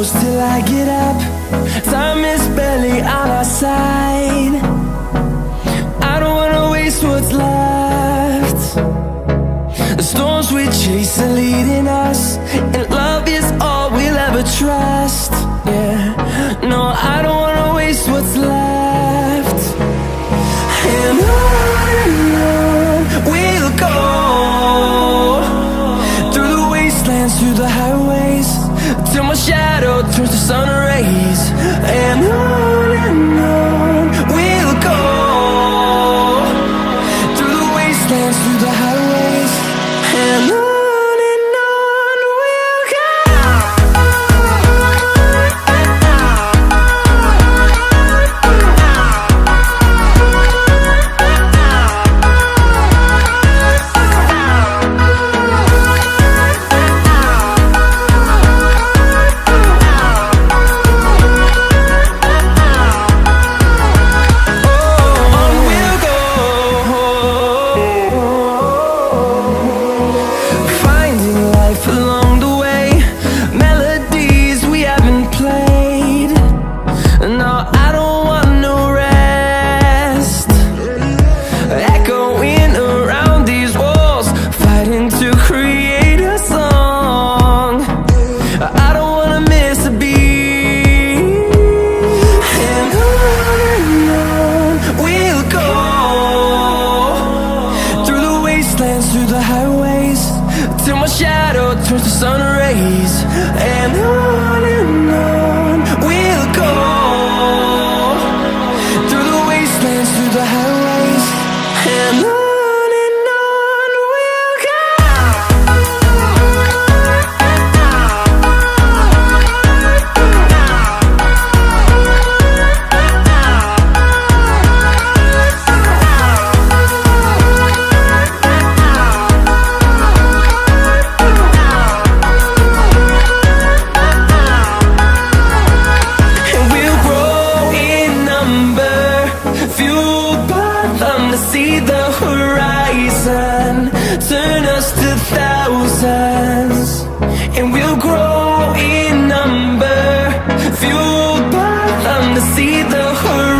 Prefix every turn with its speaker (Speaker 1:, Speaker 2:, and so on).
Speaker 1: close till I get up. Time is barely on our side. I don't wanna waste what's left. The storms we chase are leading us, and love is all we'll ever trust. Yeah, no, I don't wanna waste what's left. And on we'll go, through the wastelands, through the highways, till my shadow turns to sun rays. And on we'll go, through the wastelands, through the highways, and on we'll go. Through the highways, till my shadow turns to sun rays. And on we'll go, through the wastelands, through the highways, and on we'll go. See the horizon, turn us to thousands, and we'll grow in number, fueled by them to see the horizon.